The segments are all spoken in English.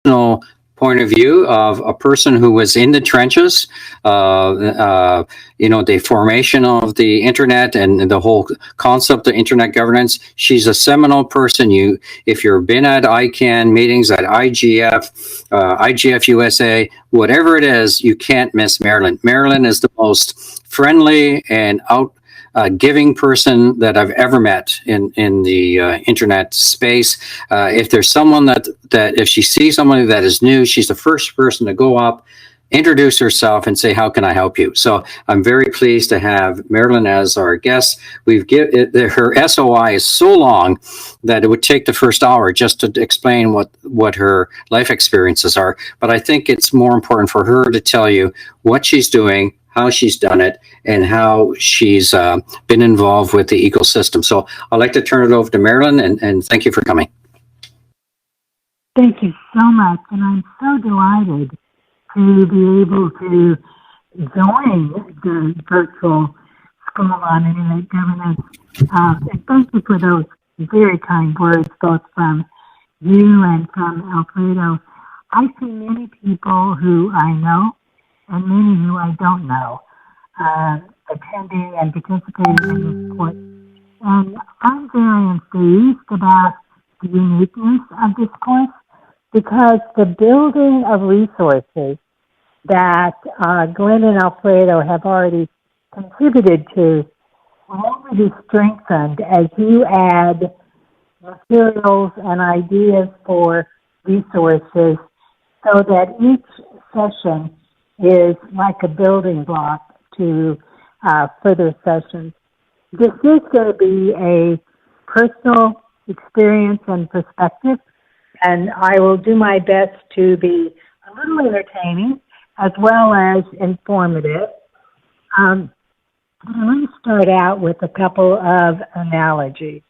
personal point of view of a person who was in the trenches, the formation of the internet and the whole concept of internet governance. She's a seminal person. If you've been at ICANN meetings, at IGF USA, whatever it is, you can't miss Marilyn. Marilyn is the most friendly and giving person that I've ever met in the internet space. If there's someone that if she sees somebody that is new, she's the first person to go up, introduce herself, and say, "How can I help you?" So I'm very pleased to have Marilyn as our guest. Her SOI is so long that it would take the first hour just to explain what her life experiences are. But I think it's more important for her to tell you what she's doing, how she's done it, and how she's been involved with the ecosystem. So I'd like to turn it over to Marilyn, and thank you for coming. Thank you so much, and I'm so delighted to be able to join the virtual School on Internet Governance. And thank you for those very kind words, both from you and from Alfredo. I see many people who I know and many who I don't know attending and participating in this course. And I'm very enthused about the uniqueness of this course because the building of resources that Glenn and Alfredo have already contributed to will only be strengthened as you add materials and ideas for resources so that each session is like a building block to further sessions. This is going to be a personal experience and perspective, and I will do my best to be a little entertaining as well as informative. I'm going to start out with a couple of analogies.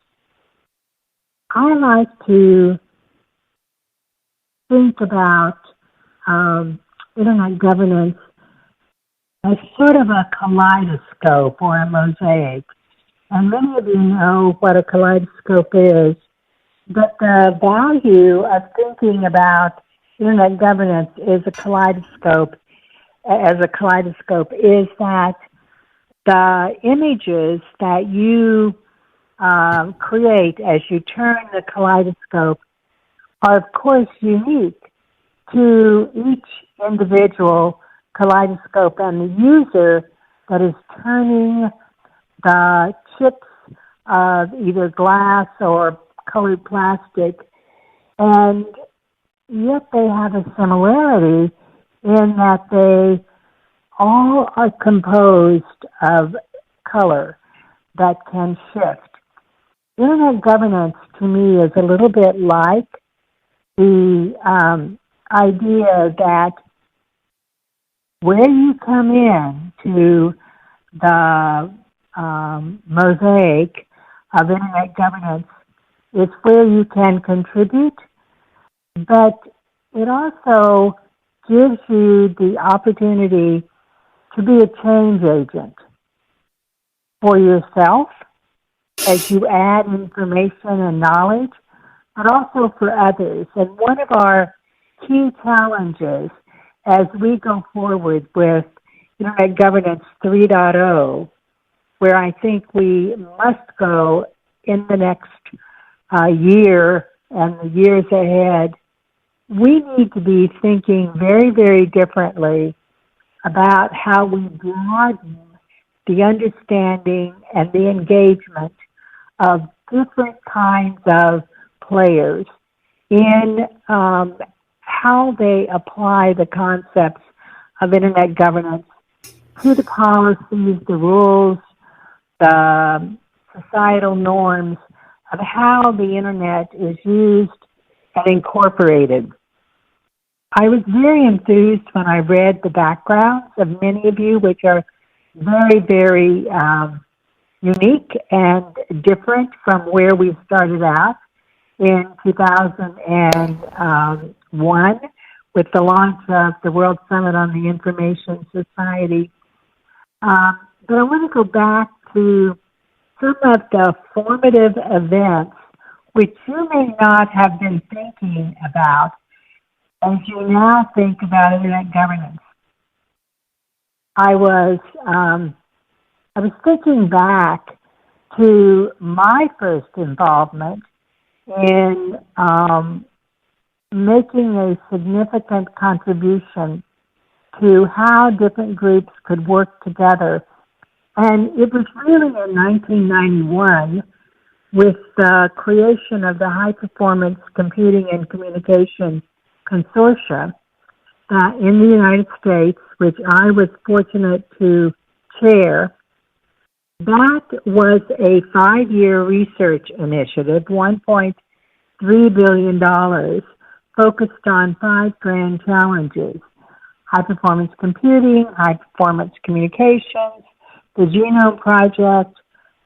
I like to think about internet governance as sort of a kaleidoscope or a mosaic. And many of you know what a kaleidoscope is, but the value of thinking about internet governance as a kaleidoscope is that the images that you create as you turn the kaleidoscope are, of course, unique to each individual kaleidoscope and the user that is turning the chips of either glass or colored plastic, and yet they have a similarity in that they all are composed of color that can shift. Internet governance, to me, is a little bit like the idea that where you come in to the mosaic of internet governance is where you can contribute, but it also gives you the opportunity to be a change agent for yourself as you add information and knowledge, but also for others. And one of our key challenges as we go forward with Internet Governance 3.0, where I think we must go in the next year and the years ahead, we need to be thinking very, very differently about how we broaden the understanding and the engagement of different kinds of players in how they apply the concepts of internet governance to the policies, the rules, the societal norms of how the internet is used and incorporated. I was very enthused when I read the backgrounds of many of you, which are very, very unique and different from where we started out in 2001 with the launch of the World Summit on the Information Society. But I want to go back to some of the formative events which you may not have been thinking about as you now think about internet governance. I was thinking back to my first involvement in making a significant contribution to how different groups could work together. And it was really in 1991 with the creation of the High Performance Computing and Communication Consortia in the United States, which I was fortunate to chair. That was a 5-year research initiative, $1.3 billion, focused on 5 grand challenges: high-performance computing, high-performance communications, the Genome Project,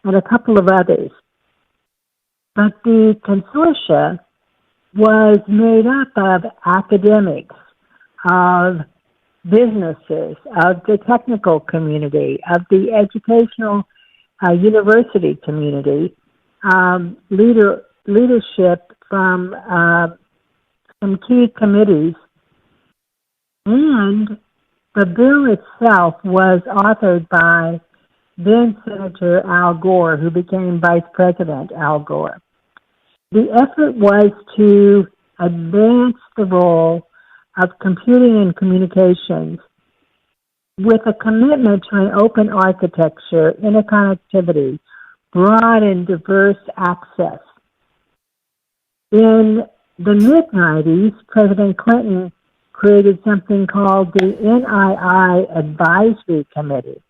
and a couple of others. But the consortia was made up of academics, of businesses, of the technical community, of the educational university community, leadership from some key committees, and the bill itself was authored by then Senator Al Gore, who became Vice President Al Gore. The effort was to advance the role of computing and communications with a commitment to an open architecture, interconnectivity, broad and diverse access. In the mid-90s, President Clinton created something called the NII Advisory Committee,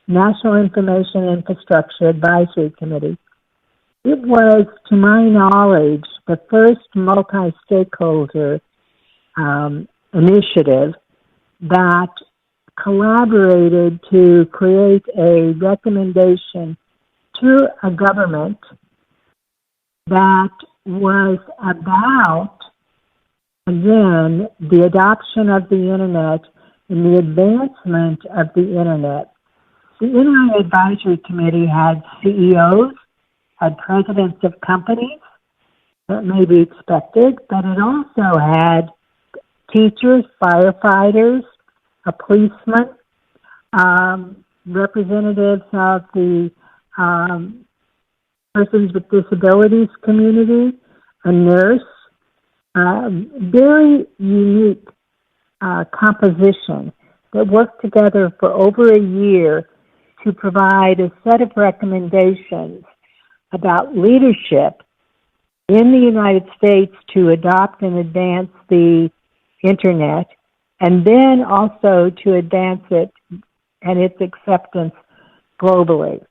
National Information Infrastructure Advisory Committee. It was, to my knowledge, the first multi-stakeholder initiative that collaborated to create a recommendation to a government that was about, again, the adoption of the Internet and the advancement of the Internet. The NII Advisory Committee had CEOs, had presidents of companies, that may be expected, but it also had teachers, firefighters, a policeman, representatives of the persons with disabilities community, a nurse, very unique composition that worked together for over a year to provide a set of recommendations about leadership in the United States to adopt and advance the Internet, and then also to advance it and its acceptance globally.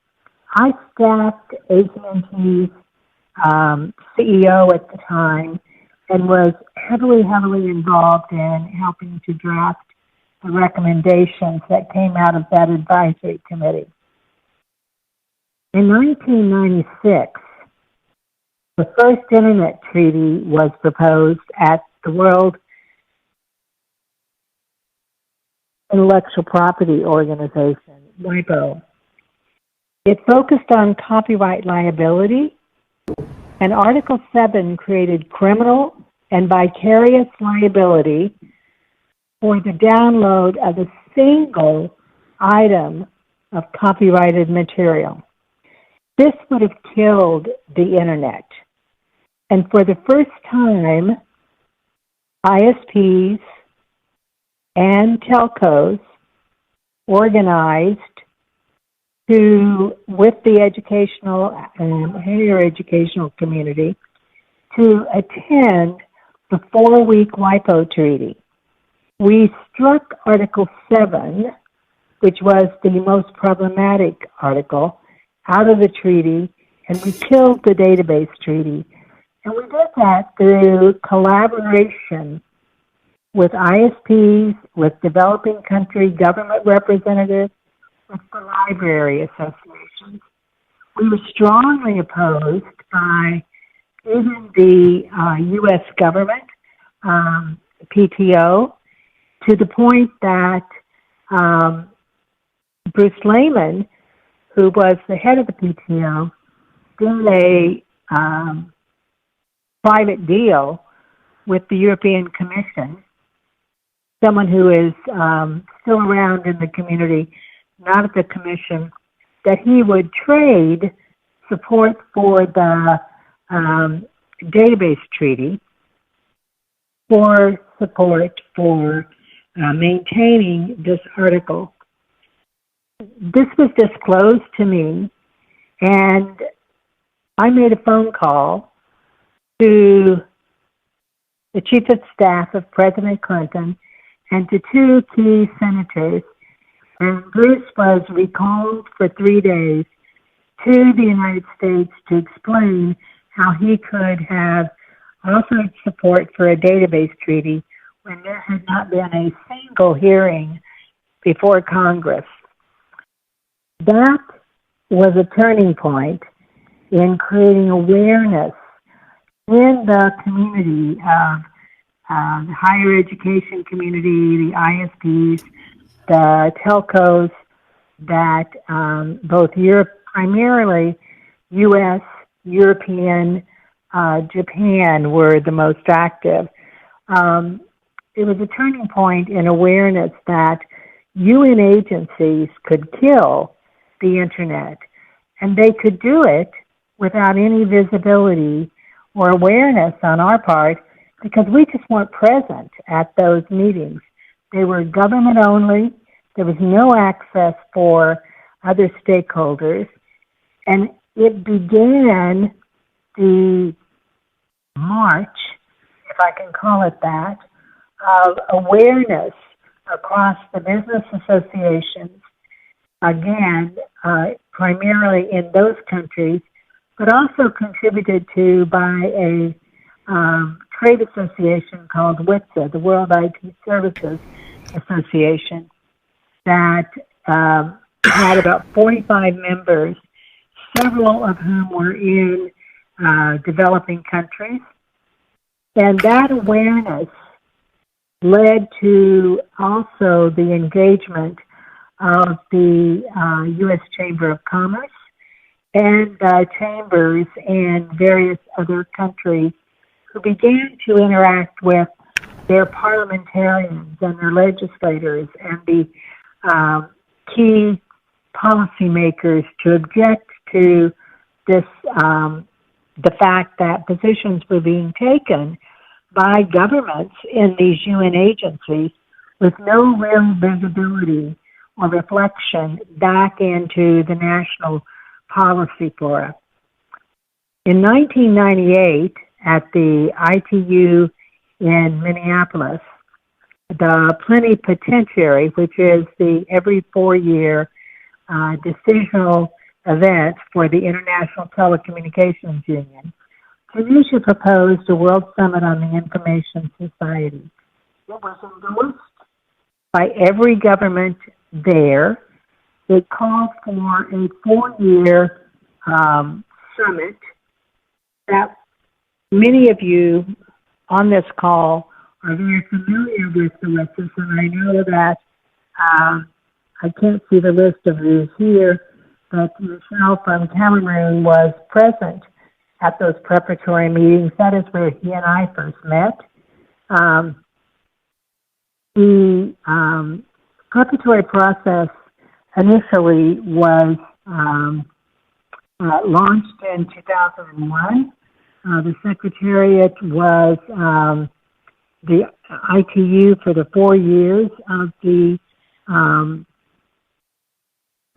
I staffed AT&T's CEO at the time and was heavily involved in helping to draft the recommendations that came out of that advisory committee. In 1996, the first Internet treaty was proposed at the World Intellectual Property Organization, WIPO. It focused on copyright liability, and Article 7 created criminal and vicarious liability for the download of a single item of copyrighted material. This would have killed the Internet. And for the first time, ISPs and telcos organized with the educational and higher educational community to attend the 4-week WIPO treaty. We struck Article 7, which was the most problematic article, out of the treaty, and we killed the database treaty. And we did that through collaboration with ISPs, with developing country government representatives, with the library associations. We were strongly opposed by even the U.S. government, PTO, to the point that Bruce Lehman, who was the head of the PTO, did a private deal with the European Commission someone who is still around in the community, not at the commission, that he would trade support for the database treaty for support for maintaining this article. This was disclosed to me, and I made a phone call to the Chief of Staff of President Clinton and to two key senators, and Bruce was recalled for 3 days to the United States to explain how he could have offered support for a database treaty when there had not been a single hearing before Congress. That was a turning point in creating awareness in the community of the higher education community, the ISPs, the telcos, that both Europe, primarily U.S., European, Japan were the most active. It was a turning point in awareness that UN agencies could kill the internet, and they could do it without any visibility or awareness on our part because we just weren't present at those meetings. They were government only. There was no access for other stakeholders, and it began the march, if I can call it that, of awareness across the business associations, again, primarily in those countries, but also contributed to by a trade association called WITSA, the World IT Services Association, that had about 45 members, several of whom were in developing countries. And that awareness led to also the engagement of the U.S. Chamber of Commerce and chambers in various other countries who began to interact with their parliamentarians and their legislators and the key policymakers to object to this, the fact that positions were being taken by governments in these UN agencies with no real visibility or reflection back into the national policy fora. In 1998, at the ITU in Minneapolis, the plenipotentiary, which is the every 4-year decisional event for the International Telecommunications Union, Tunisia proposed a World Summit on the Information Society. It was endorsed by every government there. It called for a 4-year summit that many of you on this call are very familiar with the list, and I know that I can't see the list of who's here, but Michelle from Cameroon was present at those preparatory meetings. That is where he and I first met. The preparatory process initially was launched in 2001. The Secretariat was the ITU for the 4 years of the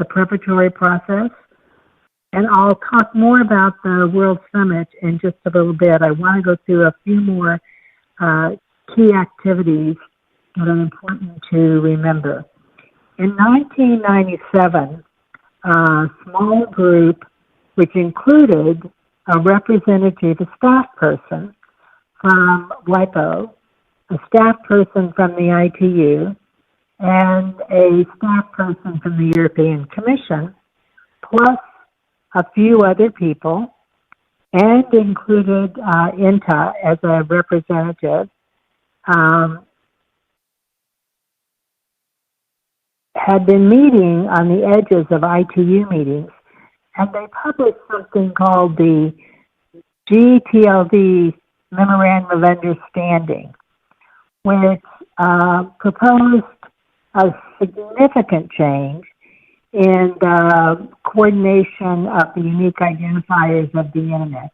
preparatory process. And I'll talk more about the World Summit in just a little bit. I want to go through a few more key activities that are important to remember. In 1997, a small group, which included a representative, a staff person from WIPO, a staff person from the ITU, and a staff person from the European Commission, plus a few other people, and included INTA as a representative, had been meeting on the edges of ITU meetings, and they published something called the Gtld Memorandum of Understanding, which proposed a significant change in the coordination of the unique identifiers of the Internet,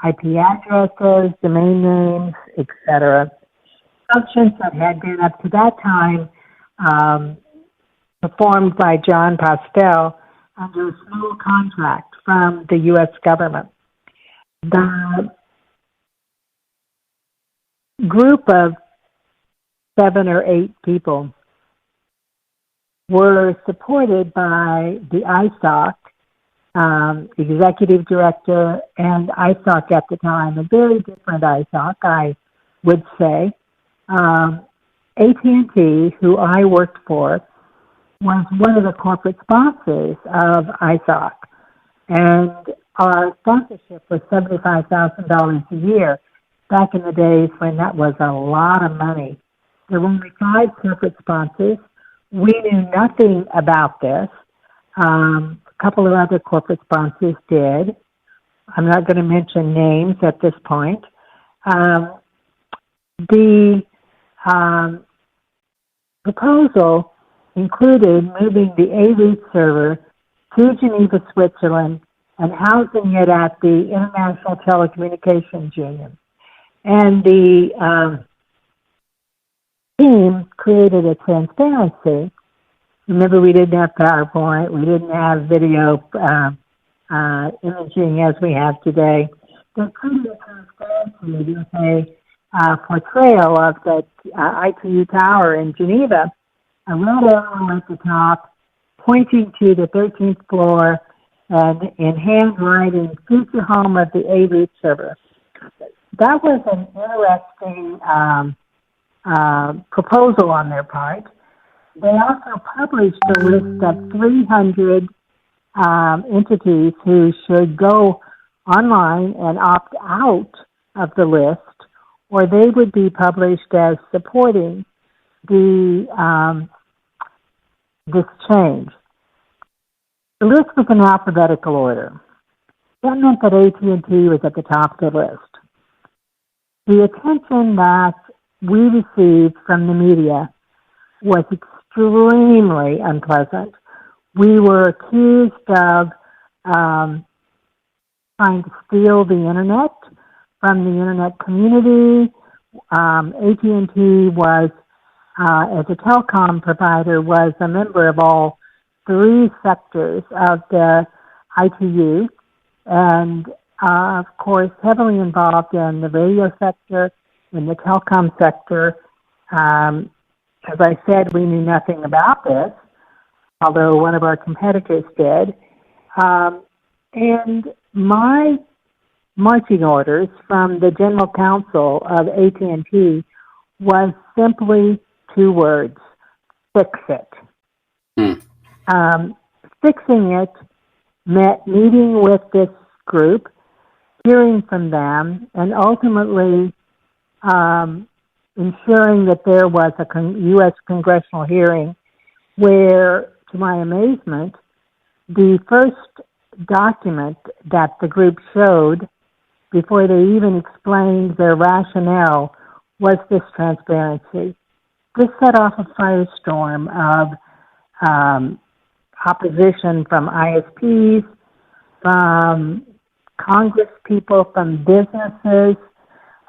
IP addresses, domain names, etc. Functions that had been up to that time performed by John Postel under a small contract from the U.S. government. The group of 7 or 8 people were supported by the ISOC, executive director, and ISOC at the time, a very different ISOC, I would say. AT&T, who I worked for, was one of the corporate sponsors of ISOC, and our sponsorship was $75,000 a year back in the days when that was a lot of money. There were only 5 corporate sponsors. We knew nothing about this. A couple of other corporate sponsors did. I'm not going to mention names at this point. The proposal included moving the A-Root server to Geneva, Switzerland, and housing it at the International Telecommunications Union. And the team created a transparency. Remember, we didn't have PowerPoint, we didn't have video imaging as we have today. They created a transparency with a portrayal of the ITU tower in Geneva, a red arrow at the top pointing to the 13th floor, and in handwriting, future home of the A-Root server. That was an interesting proposal on their part. They also published a list of 300 entities who should go online and opt out of the list, or they would be published as supporting the this change. The list was in alphabetical order. That meant that AT&T was at the top of the list. The attention that we received from the media was extremely unpleasant. We were accused of trying to steal the Internet from the Internet community. AT&T was, as a telecom provider, was a member of all 3 sectors of the ITU, and of course heavily involved in the radio sector, in the telecom sector. As I said, we knew nothing about this, although one of our competitors did. And my marching orders from the general counsel of AT&T was simply 2 words: fix it. Fixing it meant meeting with this group, hearing from them, and ultimately ensuring that there was a U.S. congressional hearing where, to my amazement, the first document that the group showed before they even explained their rationale was this transparency. This set off a firestorm of opposition from ISPs, from Congress people, from businesses,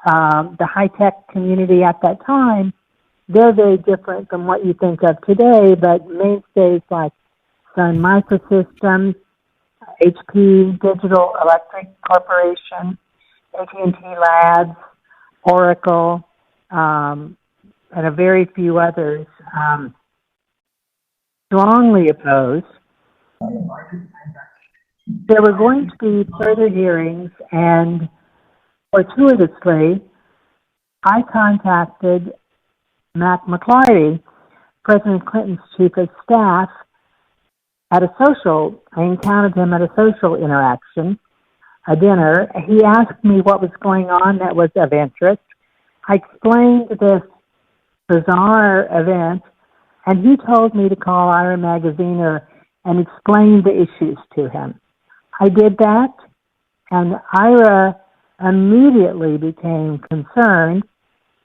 the high-tech community at that time. They're very different from what you think of today, but mainstays like Sun Microsystems, HP, Digital Electric Corporation, AT&T Labs, Oracle, and a very few others strongly opposed. There were going to be further hearings, and fortuitously, I contacted Mac McClarty, President Clinton's chief of staff, at a social. I encountered him at a social interaction, a dinner. He asked me what was going on that was of interest. I explained this bizarre event, and he told me to call Ira Magaziner and explain the issues to him. I did that, and Ira immediately became concerned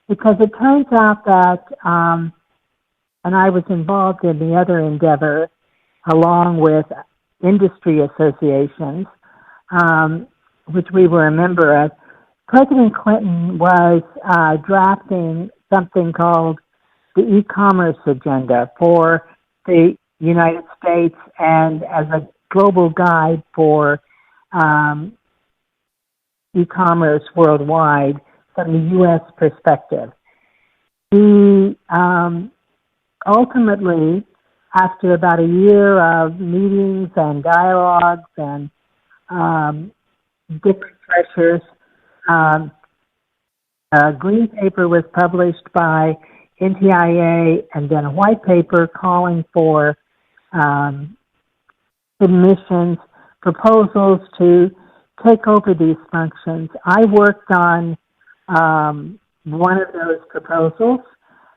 because it turns out that, and I was involved in the other endeavor along with industry associations, which we were a member of. President Clinton was drafting something called the e-commerce agenda for the United States and as a global guide for e-commerce worldwide from the U.S. perspective. He ultimately, after about a year of meetings and dialogues and different pressures, a green paper was published by NTIA and then a white paper calling for submissions, proposals to take over these functions. I worked on one of those proposals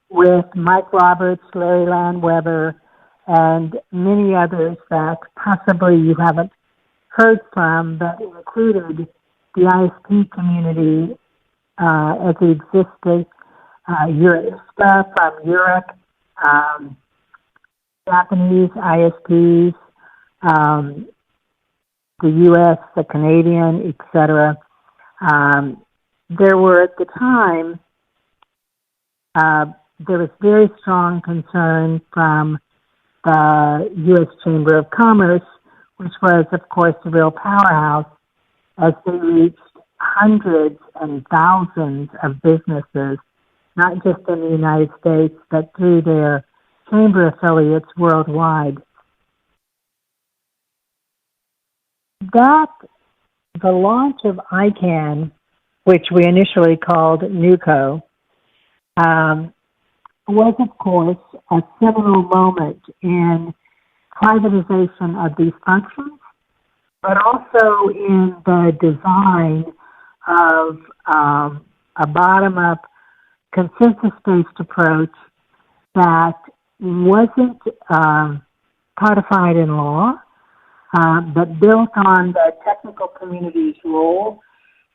with Mike Roberts, Larry Landweber, and many others that possibly you haven't heard from, but included the ISP community as it existed, Eurista from Europe, Japanese ISPs, the U.S., the Canadian, etc. There were at the time, there was very strong concern from the U.S. Chamber of Commerce, which was, of course, a real powerhouse, as they reached hundreds and thousands of businesses, not just in the United States, but through their chamber affiliates worldwide. The launch of ICANN, which we initially called NUCO, was, of course, a seminal moment in privatization of these functions, but also in the design of a bottom-up, consensus-based approach that wasn't codified in law, but built on the technical community's role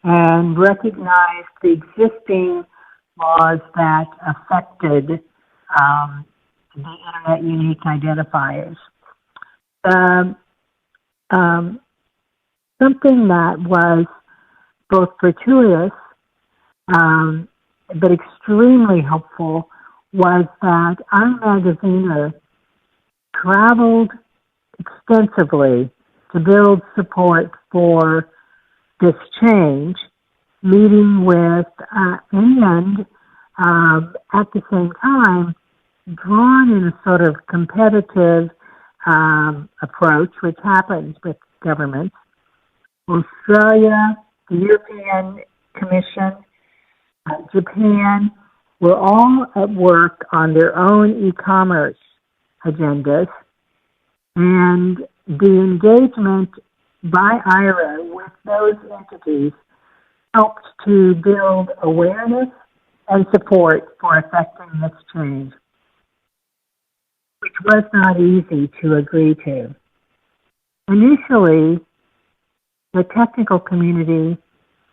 and recognized the existing laws that affected the Internet unique identifiers. Something that was both fortuitous but extremely helpful was that our magaziner traveled extensively to build support for this change, meeting with and at the same time drawn in a sort of competitive approach, which happens with governments. Australia, the European Commission, Japan were all at work on their own e-commerce agendas, and the engagement by IRA with those entities helped to build awareness and support for effecting this change, which was not easy to agree to. Initially, the technical community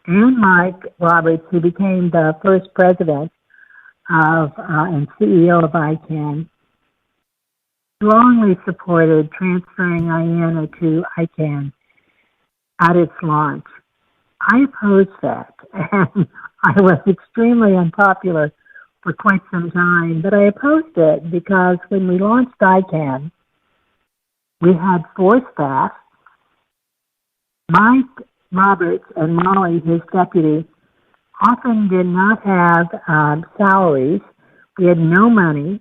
and Mike Roberts, who became the first president of and CEO of ICANN, strongly supported transferring IANA to ICANN at its launch. I opposed that, and I was extremely unpopular for quite some time, but I opposed it because when we launched ICANN, we had 4 staff. Mike Roberts and Molly, his deputy, often did not have salaries. We had no money.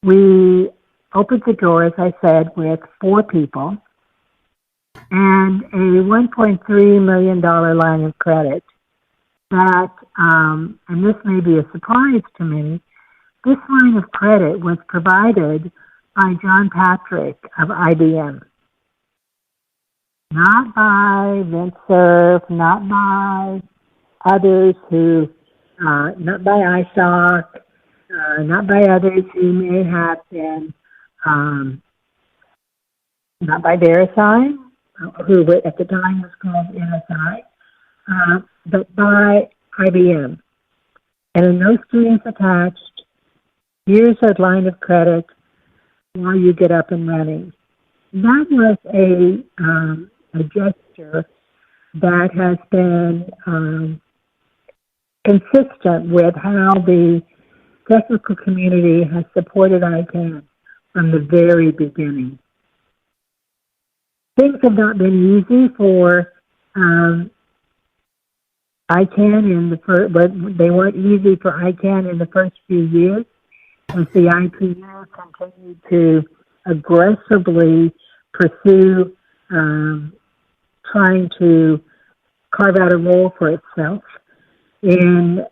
We opened the door, as I said, with 4 people and a $1.3 million line of credit that, and this may be a surprise to many, this line of credit was provided by John Patrick of IBM. Not by VentSurf, not by others who, not by ISOC, not by others who may have been, not by VeriSign, who at the time was called NSI, but by IBM. and a no strings attached, here's a line of credit while you get up and running. That was a gesture that has been consistent with how the technical community has supported ICANN from the very beginning. Things have not been easy for ICANN but they weren't easy for ICANN in the first few years as the IPU continued to aggressively pursue trying to carve out a role for itself in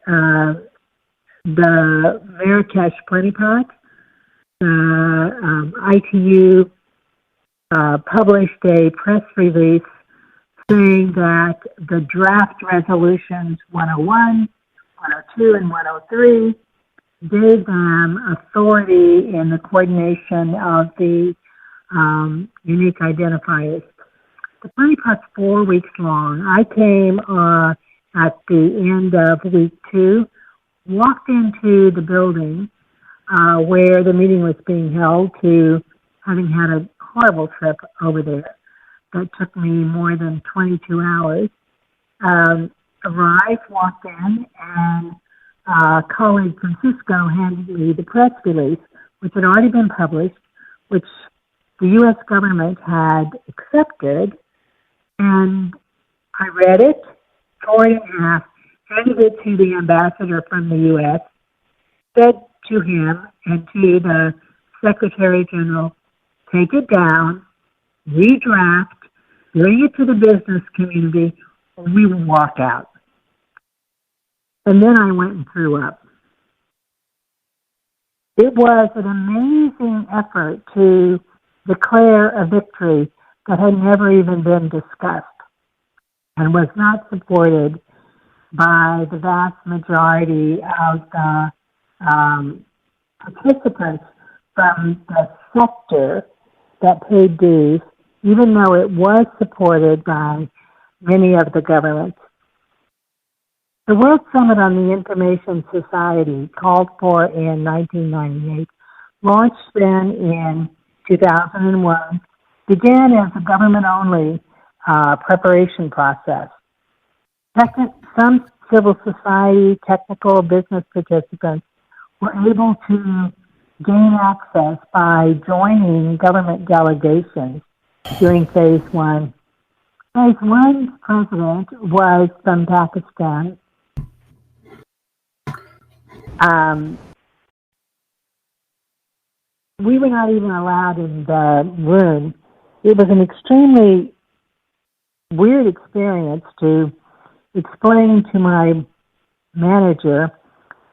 the Marrakesh Honeypot. ITU published a press release saying that the draft resolutions 101, 102, and 103 gave them authority in the coordination of the unique identifiers. The honeypot's 4 weeks long. I came at the end of week 2, walked into the building where the meeting was being held, to having had a horrible trip over there that took me more than 22 hours. Arrived, walked in, and colleague Francisco handed me the press release, which had already been published, which the U.S. government had accepted, and I read it, tore it in half, handed it to the ambassador from the U.S., said to him and to the Secretary General, take it down, redraft, bring it to the business community, and we will walk out. And then I went and threw up. It was an amazing effort to declare a victory that had never even been discussed and was not supported by the vast majority of the participants from the sector that paid dues, even though it was supported by many of the governments. The World Summit on the Information Society, called for in 1998, launched then in 2001, began as a government-only preparation process. Some civil society, technical business participants were able to gain access by joining government delegations during Phase 1. Phase 1's president was from Pakistan. We were not even allowed in the room. It was an extremely weird experience to explain to my manager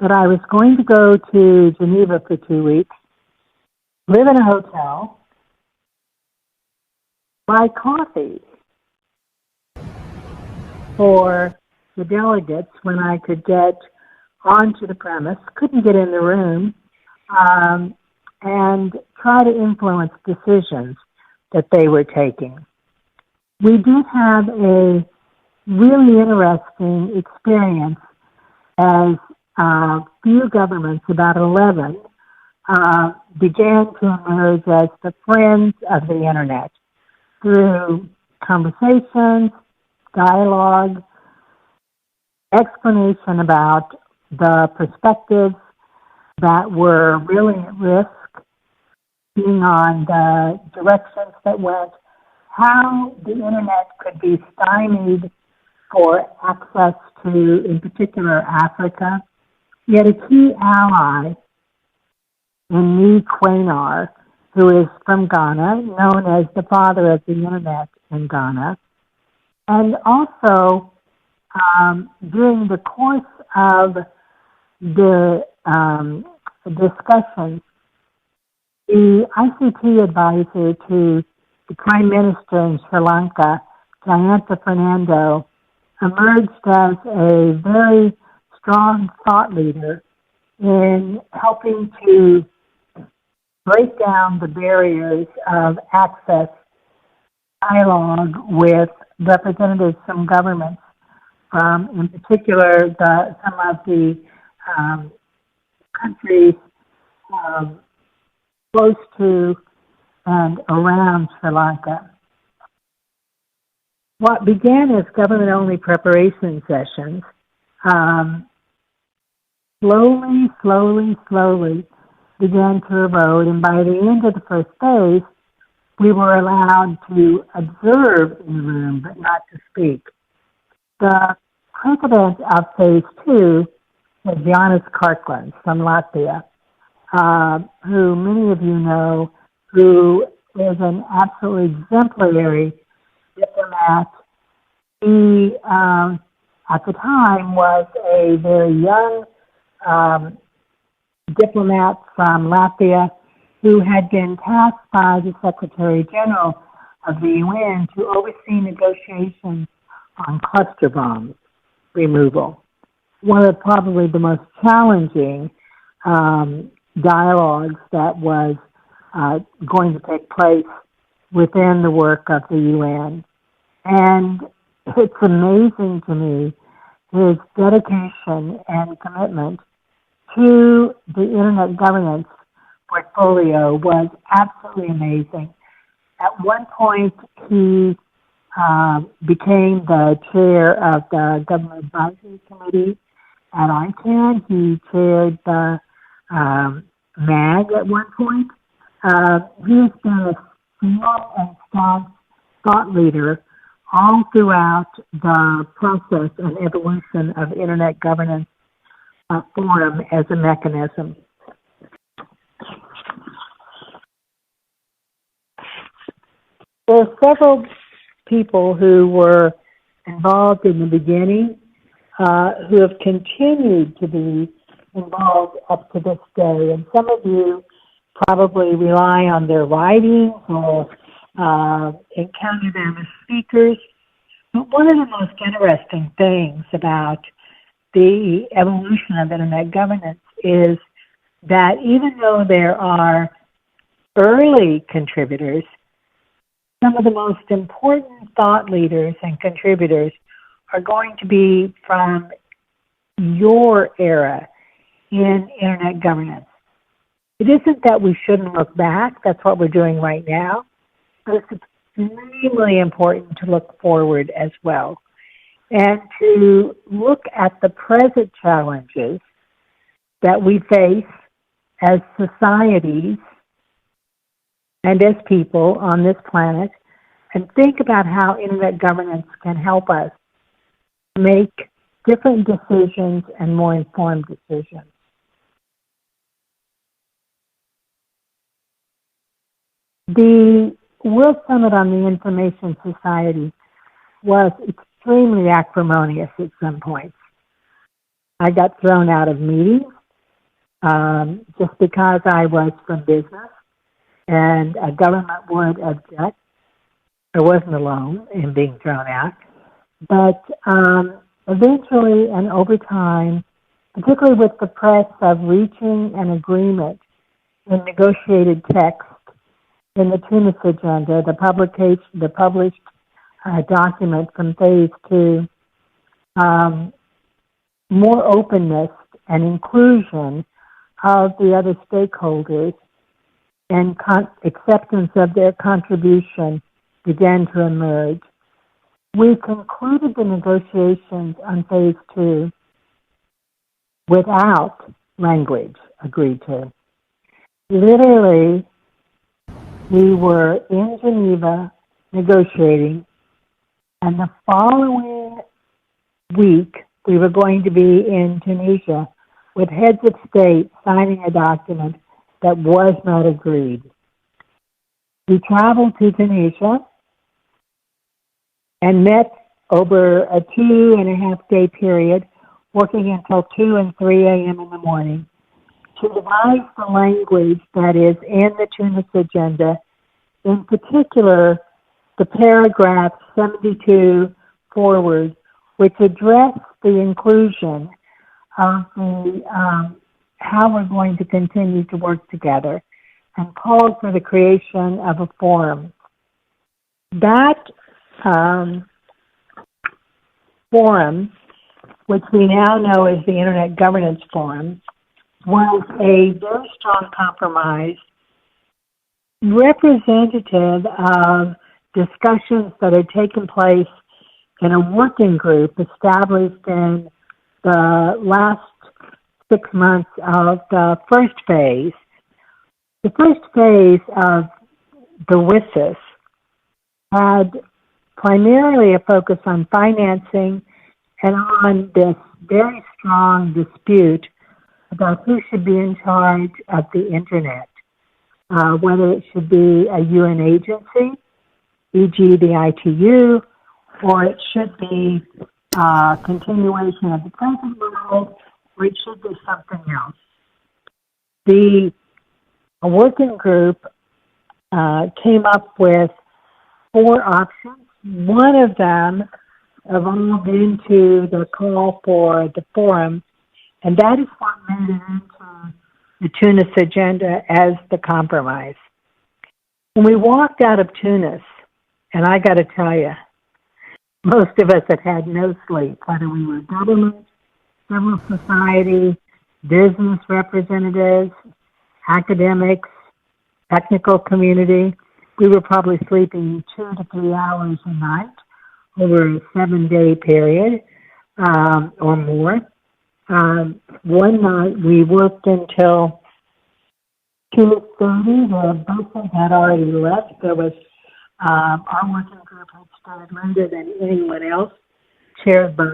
that I was going to go to Geneva for 2 weeks, live in a hotel, buy coffee for the delegates when I could get onto the premise, couldn't get in the room, and try to influence decisions that they were taking. We did have a really interesting experience as few governments, about 11, began to emerge as the friends of the Internet through conversations, dialogue, explanation about the perspectives that were really at risk, being on the directions that went, how the Internet could be stymied for access to, in particular, Africa. We had a key ally in Nii Quaynor, who is from Ghana, known as the father of the Internet in Ghana. And also, during the course of the discussions, the ICT advisor to the Prime Minister in Sri Lanka, Jayantha Fernando, emerged as a very strong thought leader in helping to break down the barriers of access, dialogue with representatives from governments, from, in particular, some of the countries close to and around Sri Lanka. What began as government-only preparation sessions slowly began to erode, and by the end of the first phase, we were allowed to observe in the room, but not to speak. The president of phase 2 was Jānis Karklins from Latvia, who many of you know, who is an absolutely exemplary diplomat. He, at the time, was a very young diplomat from Latvia who had been tasked by the Secretary General of the UN to oversee negotiations on cluster bombs removal. One of probably the most challenging dialogues that was going to take place within the work of the UN. And it's amazing to me his dedication and commitment to the Internet governance portfolio was absolutely amazing. At one point, he became the chair of the Government Advisory Committee at ICANN. He chaired the MAG at one point. He has been a strong and strong thought leader all throughout the process and evolution of Internet governance forum as a mechanism. There are several people who were involved in the beginning who have continued to be involved up to this day. And some of you probably rely on their writings or encounter them as speakers. But one of the most interesting things about the evolution of Internet governance is that even though there are early contributors, some of the most important thought leaders and contributors are going to be from your era in Internet governance. It isn't that we shouldn't look back, that's what we're doing right now, but it's extremely important to look forward as well and to look at the present challenges that we face as societies and as people on this planet, and think about how Internet governance can help us make different decisions and more informed decisions. The World Summit on the Information Society was extremely acrimonious at some points. I got thrown out of meetings just because I was from business, and a government would object. I wasn't alone in being thrown out. But eventually and over time, particularly with the press of reaching an agreement in negotiated text in the Tunis Agenda, the published document from phase 2, more openness and inclusion of the other stakeholders and acceptance of their contribution began to emerge. We concluded the negotiations on phase 2 without language agreed to. Literally, we were in Geneva negotiating, and the following week we were going to be in Tunisia with heads of state signing a document that was not agreed. We traveled to Tunisia and met over a 2.5-day period, working until 2 and 3 a.m. in the morning, to devise the language that is in the Tunis Agenda, in particular the paragraph 72 forward, which address the inclusion of the how we're going to continue to work together, and called for the creation of a forum. That forum which we now know as the Internet Governance Forum, was a very strong compromise representative of discussions that had taken place in a working group established in the last 6 months of the first phase. The first phase of the WSIS had primarily a focus on financing and on this very strong dispute about who should be in charge of the Internet, whether it should be a UN agency, e.g. the ITU, or it should be a continuation of the present model, or it should be something else. The working group came up with 4 options. One of them evolved into the call for the forum, and that is what made it into the Tunis agenda as the compromise. When we walked out of Tunis, and I got to tell you, most of us had had no sleep, whether we were government, civil society, business representatives, academics, technical community. We were probably sleeping 2 to 3 hours a night over a 7-day period or more. One night we worked until 2:30. The buses had already left. There was our working group had started later than anyone else, chaired by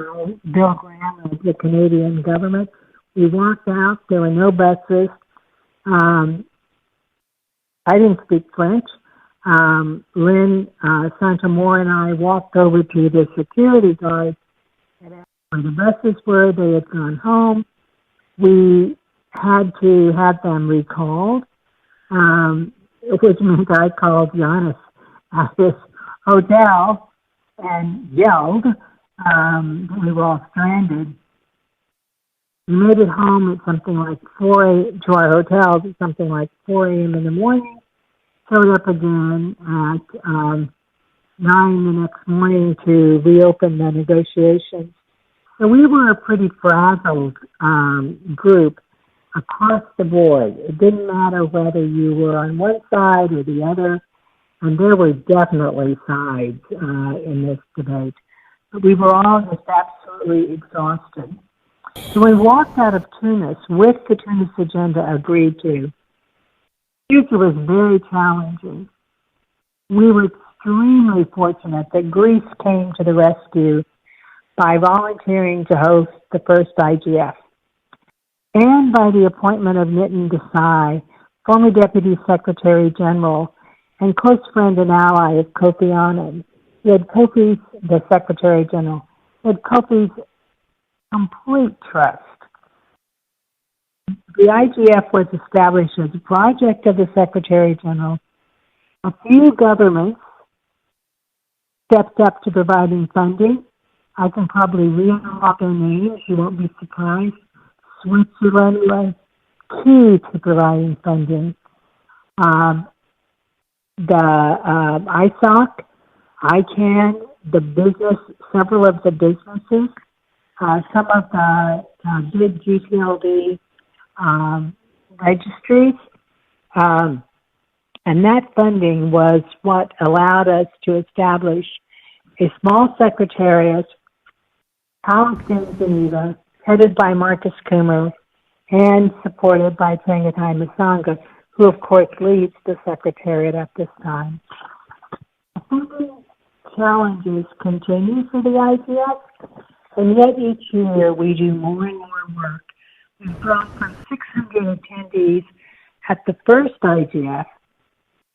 Bill Graham of the Canadian government. We walked out. There were no buses. I didn't speak French. Lynn Santamore and I walked over to the security guard and asked where the buses were. They had gone home. We had to have them recalled, which meant I called Giannis at his hotel and yelled. We were all stranded. We made it home at something like to our hotel at something like 4 a.m. in the morning. Showed up again at 9 the next morning to reopen the negotiations. So we were a pretty frazzled group across the board. It didn't matter whether you were on one side or the other, and there were definitely sides in this debate. But we were all just absolutely exhausted. So we walked out of Tunis with the Tunis agenda agreed to. The future was very challenging. We were extremely fortunate that Greece came to the rescue by volunteering to host the first IGF, and by the appointment of Nitin Desai, former Deputy Secretary General and close friend and ally of Kofi Annan. He had Kofi's, the Secretary General, had Kofi's complete trust. The IGF was established as a project of the Secretary General. A few governments stepped up to providing funding. I can probably reel off their names. You won't be surprised. Switzerland was key to providing funding. The ISOC, ICANN, the business, several of the businesses, some of the big Gtld registries, and that funding was what allowed us to establish a small secretariat housed in Geneva, headed by Marcus Kummer and supported by Tangatai Masanga, who of course leads the secretariat at this time. Funding challenges continue for the IGF, and yet each year we do more and more work. We've grown from 600 attendees at the first IGF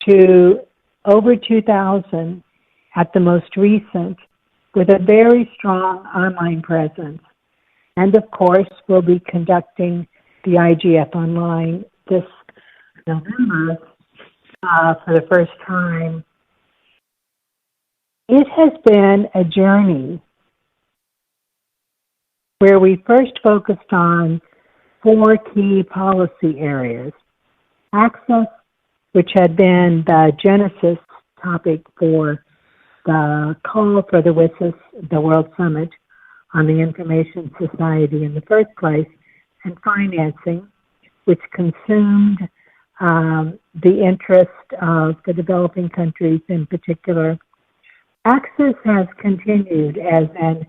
to over 2,000 at the most recent, with a very strong online presence. And of course, we'll be conducting the IGF online this November for the first time. It has been a journey where we first focused on 4 key policy areas. Access, which had been the genesis topic for the call for the WSIS, the World Summit, on the information society in the first place, and financing, which consumed the interest of the developing countries in particular. Access has continued as an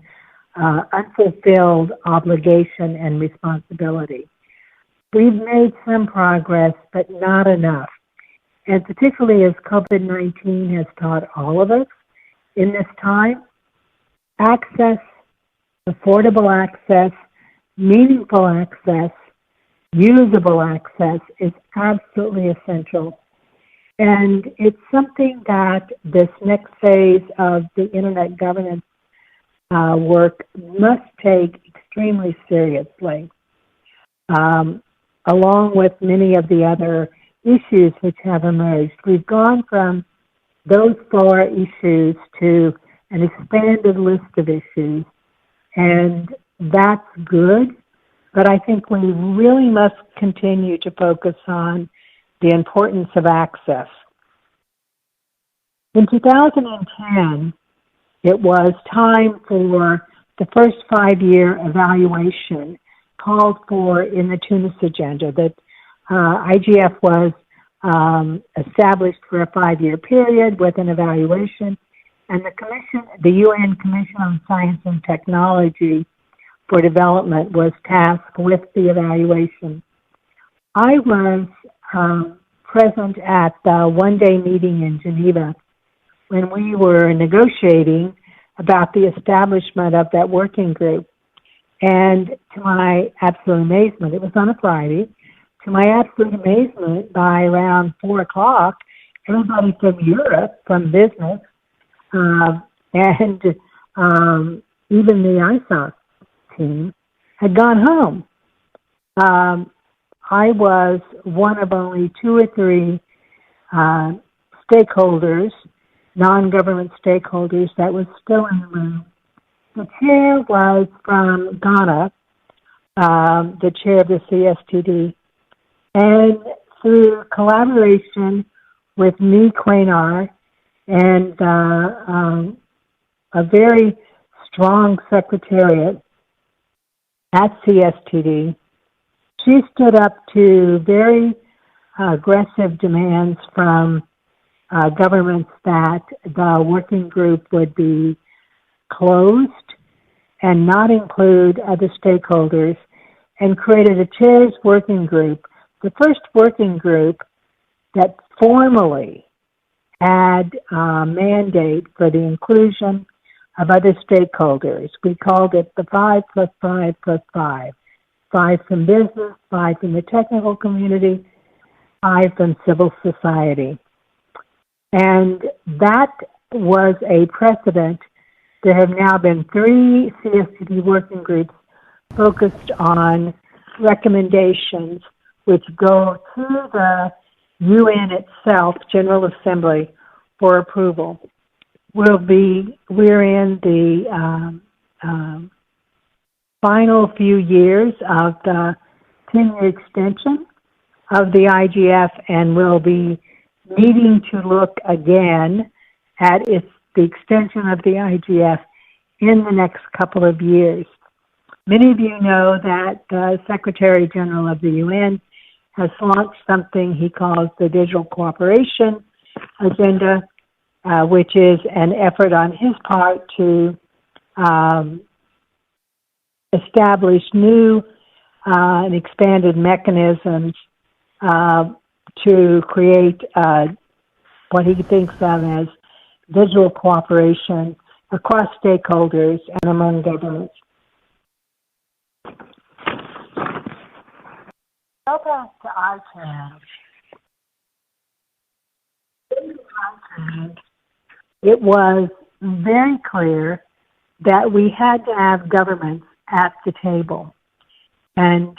unfulfilled obligation and responsibility. We've made some progress, but not enough. And particularly as COVID-19 has taught all of us in this time, access, affordable access, meaningful access, usable access is absolutely essential. And it's something that this next phase of the Internet governance work must take extremely seriously, along with many of the other issues which have emerged. We've gone from those 4 issues to an expanded list of issues, and that's good, but I think we really must continue to focus on the importance of access. In 2010, it was time for the first 5-year evaluation called for in the Tunis Agenda, that IGF was established for a 5-year period with an evaluation, and the UN Commission on Science and Technology for Development was tasked with the evaluation. I was present at the one-day meeting in Geneva when we were negotiating about the establishment of that working group. And to my absolute amazement, it was on a Friday, to my absolute amazement, by around 4 o'clock, everybody from Europe, from business, and even the ISOC team had gone home. I was one of only 2 or 3 stakeholders, non-government stakeholders, that was still in the room. The chair was from Ghana, the chair of the CSTD, and through collaboration with me, Quanar, and a very strong secretariat at CSTD, she stood up to very aggressive demands from governments that the working group would be closed and not include other stakeholders, and created a chairs working group, the first working group that formally had a mandate for the inclusion of other stakeholders. We called it the 5 + 5 + 5. 5 from business, 5 from the technical community, 5 from civil society. And that was a precedent. There have now been 3 CSTD working groups focused on recommendations which go to the UN itself, General Assembly, for approval. We're in the final few years of the 10-year extension of the IGF, and we'll be needing to look again at the extension of the IGF in the next couple of years. Many of you know that the Secretary General of the UN has launched something he calls the Digital Cooperation Agenda, which is an effort on his part to establish new and expanded mechanisms to create what he thinks of as digital cooperation across stakeholders and among governments. Go back to ICANN. In ICANN, it was very clear that we had to have governments at the table. And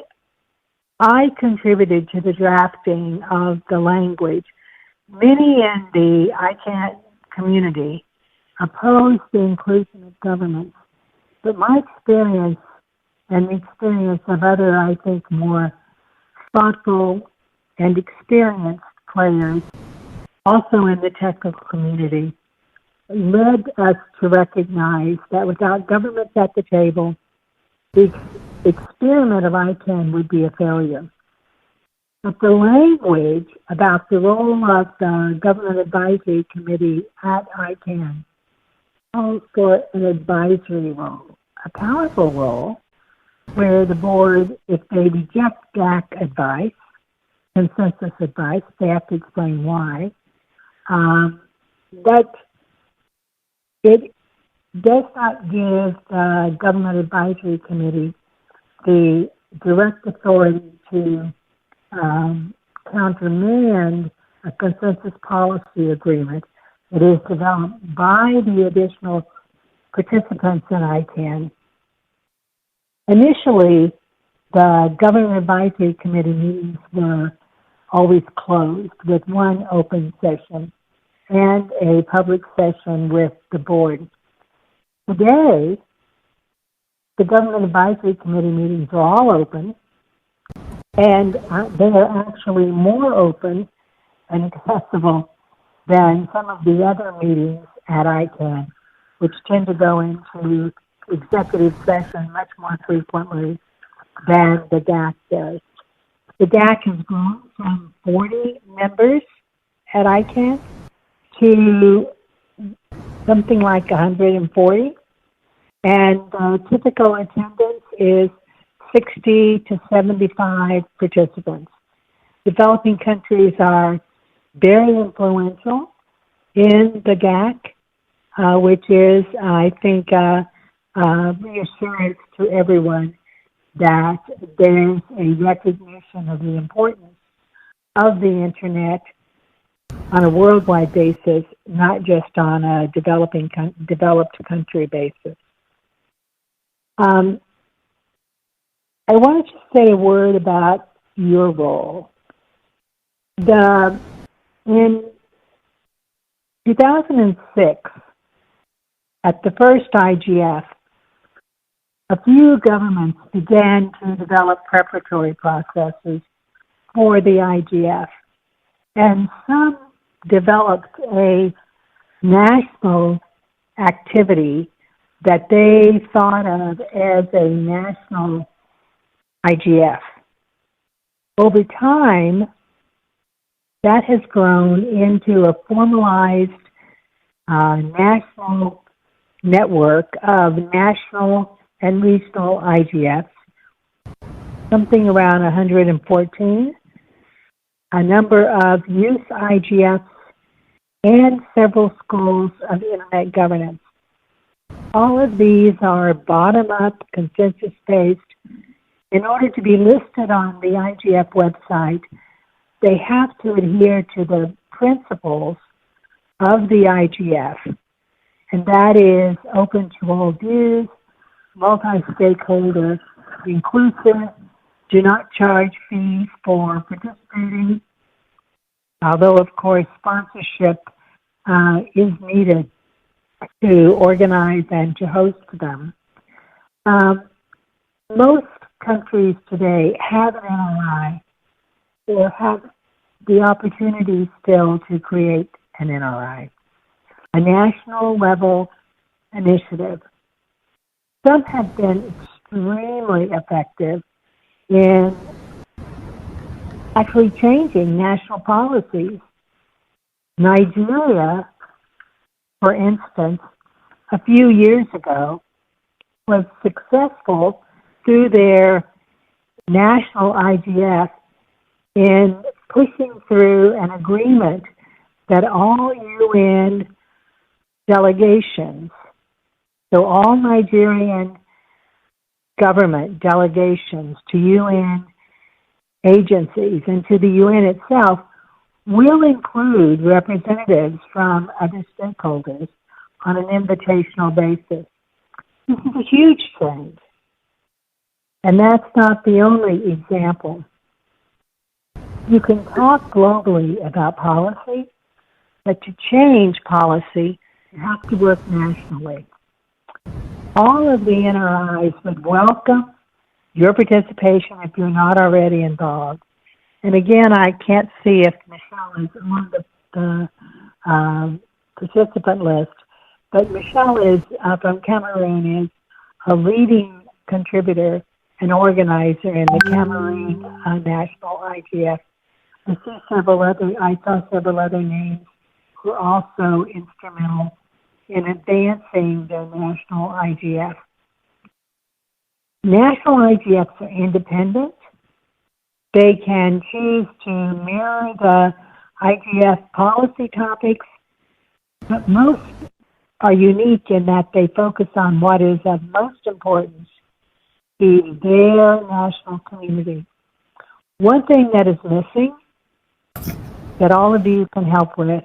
I contributed to the drafting of the language. Many in the ICANN community opposed the inclusion of governments, but my experience and the experience of other, I think, more thoughtful and experienced players, also in the technical community, led us to recognize that without governments at the table, the experiment of ICANN would be a failure. But the language about the role of the Government Advisory Committee at ICANN calls for an advisory role, a powerful role, where the board, if they reject GAC advice, consensus advice, they have to explain why. But it does not give the Government Advisory Committee the direct authority to countermand a consensus policy agreement that is developed by the additional participants in ICANN. Initially, the Government Advisory Committee meetings were always closed with one open session and a public session with the board. Today, the Government Advisory Committee meetings are all open, and they are actually more open and accessible than some of the other meetings at ICANN, which tend to go into executive session much more frequently than the DAC does. The DAC has grown from 40 members at ICANN to something like 140, and typical attendance is 60 to 75 participants. Developing countries are very influential in the GAC, which is, I think, reassurance to everyone that there is a recognition of the importance of the Internet on a worldwide basis, not just on a developed country basis. I wanted to say a word about your role. In 2006, at the first IGF, a few governments began to develop preparatory processes for the IGF, and some developed a national activity that they thought of as a national IGF. Over time, that has grown into a formalized national network of national and regional IGFs, something around 114, a number of youth IGFs, and several schools of Internet governance. All of these are bottom-up, consensus-based. In order to be listed on the IGF website, they have to adhere to the principles of the IGF, and that is open to all views, multi-stakeholder, inclusive, do not charge fees for participating, although of course sponsorship is needed to organize and to host them. Most countries today have an NRI or have the opportunity still to create an NRI, a national level initiative. Some have been extremely effective in actually changing national policies. Nigeria, for instance, a few years ago was successful through their national IGF in pushing through an agreement that all UN delegations, so all Nigerian government delegations to UN agencies and to the UN itself, will include representatives from other stakeholders on an invitational basis. This is a huge change. And that's not the only example. You can talk globally about policy, but to change policy, you have to work nationally. All of the NRIs would welcome your participation if you're not already involved. And again, I can't see if Michelle is on the participant list, But Michelle is from Cameroon, is a leading contributor and organizer in the Cameroon National IGF. I saw several other names who are also instrumental in advancing the national IGF. National IGFs are independent. They can choose to mirror the IGF policy topics, but most are unique in that they focus on what is of most importance to their national community. One thing that is missing that all of you can help with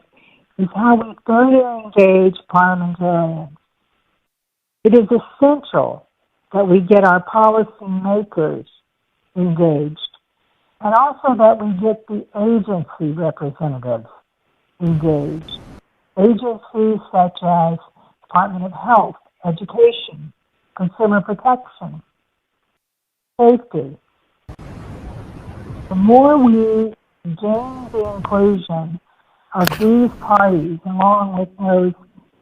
is how we further engage parliamentarians. It is essential that we get our policymakers engaged, and also that we get the agency representatives engaged. Agencies such as Department of Health, Education, Consumer Protection, Safety. The more we gain the inclusion of these parties, along with those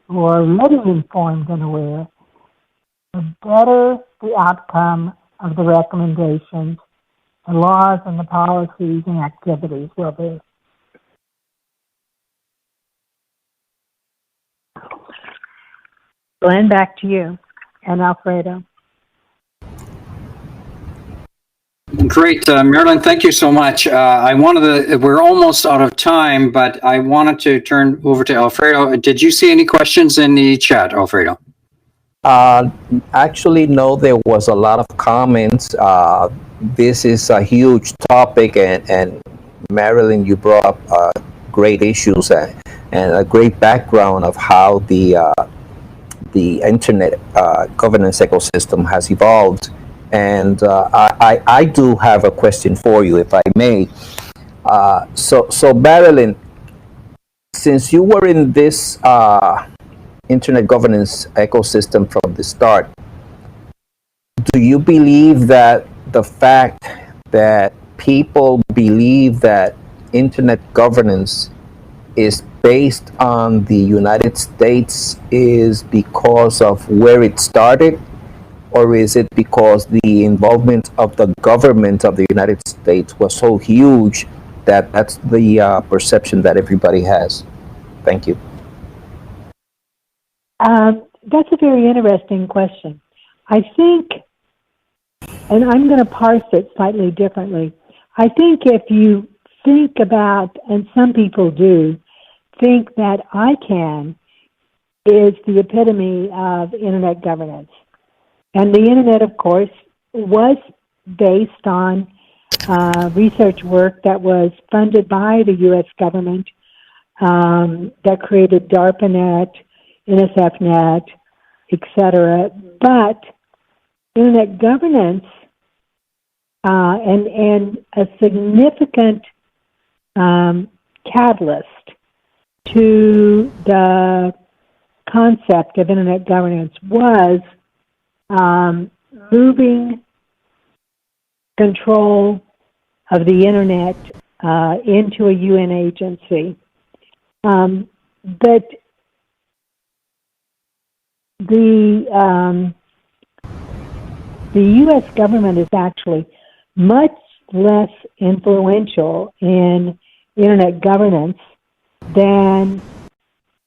who are already informed and aware, the better the outcome of the recommendations, the laws and the policies and activities will be. Glenn, back to you, and Alfredo. Great, Marilyn, thank you so much. We're almost out of time, but I wanted to turn over to Alfredo. Did you see any questions in the chat, Alfredo? Actually, no, there was a lot of comments. This is a huge topic, and Marilyn, you brought up great issues and a great background of how the internet governance ecosystem has evolved. And I do have a question for you, if I may. So Marilyn, since you were in this internet governance ecosystem from the start, do you believe that the fact that people believe that internet governance is based on the United States is because of where it started? Or is it because the involvement of the government of the United States was so huge that that's the perception that everybody has? Thank you. That's a very interesting question. I think, and I'm going to parse it slightly differently. I think if you think about, and some people do, think that ICANN is the epitome of internet governance. And the internet, of course, was based on research work that was funded by the U.S. government that created DARPANET, NSFNet, etc. But internet governance and a significant catalyst to the concept of internet governance was moving control of the internet into a UN agency. But the U.S. government is actually much less influential in internet governance than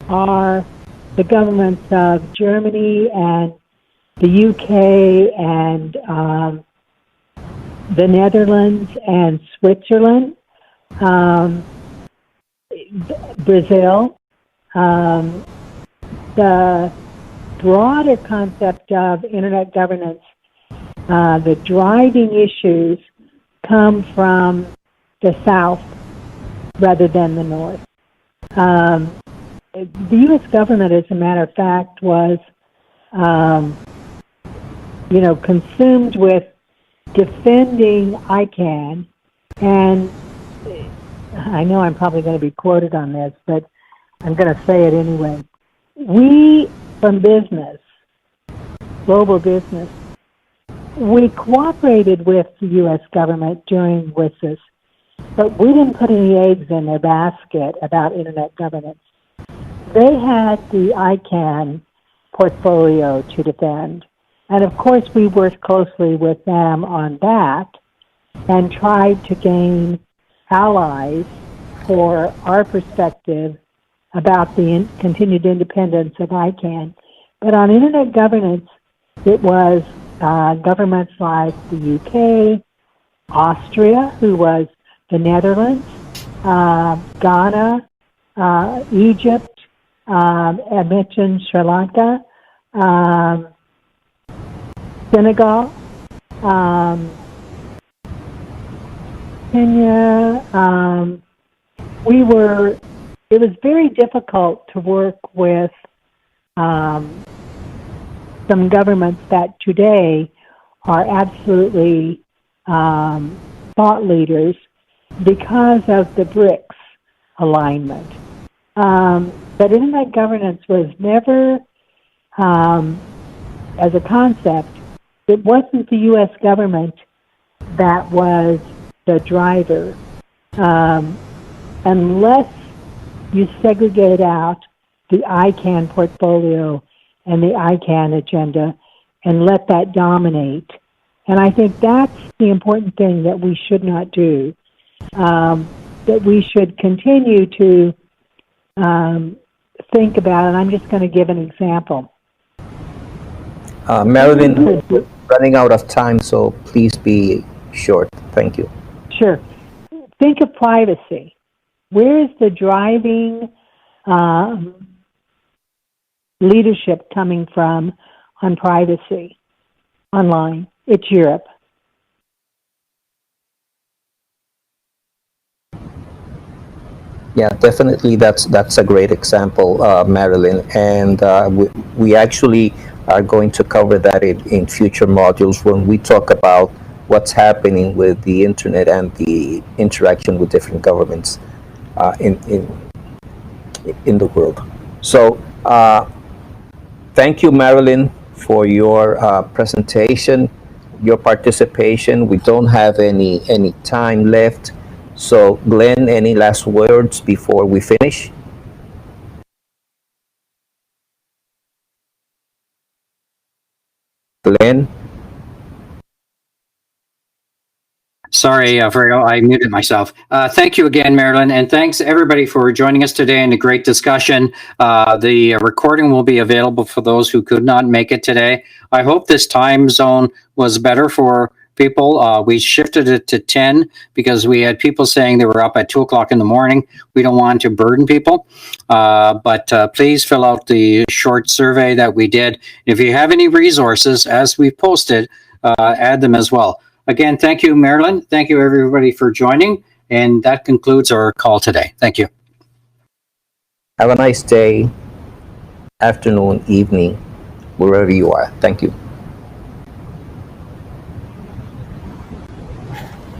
are the governments of Germany and the UK and the Netherlands and Switzerland, Brazil. The broader concept of internet governance, the driving issues come from the South rather than the North. The U.S. government, as a matter of fact, was consumed with defending ICANN, and I know I'm probably going to be quoted on this, but I'm going to say it anyway. We, from business, global business, we cooperated with the U.S. government during WSIS, but we didn't put any eggs in their basket about internet governance. They had the ICANN portfolio to defend. And of course, we worked closely with them on that and tried to gain allies for our perspective about the continued independence of ICANN. But on internet governance, it was governments like the UK, Austria, who was the Netherlands, Ghana, Egypt, I mentioned Sri Lanka, Senegal, Kenya. It was very difficult to work with some governments that today are absolutely thought leaders because of the BRICS alignment. But internet governance was never, as a concept, it wasn't the U.S. government that was the driver. Unless you segregate out the ICANN portfolio and the ICANN agenda and let that dominate. And I think that's the important thing that we should not do, that we should continue to think about, and I'm just going to give an example. Marilyn, we're running out of time, so please be short. Thank you. Sure. Think of privacy. Where is the driving leadership coming from on privacy online? It's Europe. Yeah, definitely. That's a great example, Marilyn, and we actually are going to cover that in future modules when we talk about what's happening with the internet and the interaction with different governments in the world. So, thank you, Marilyn, for your presentation, your participation. We don't have any time left. So, Glenn, any last words before we finish? Glenn? Sorry, Fredo, I muted myself. Thank you again, Marilyn, and thanks everybody for joining us today in a great discussion. The recording will be available for those who could not make it today. I hope this time zone was better for people. We shifted it to 10 because we had people saying they were up at 2 o'clock in the morning. We don't want to burden people, but please fill out the short survey that we did. If you have any resources, as we've posted, add them as well. Again, thank you, Marilyn. Thank you, everybody, for joining. And that concludes our call today. Thank you. Have a nice day, afternoon, evening, wherever you are. Thank you.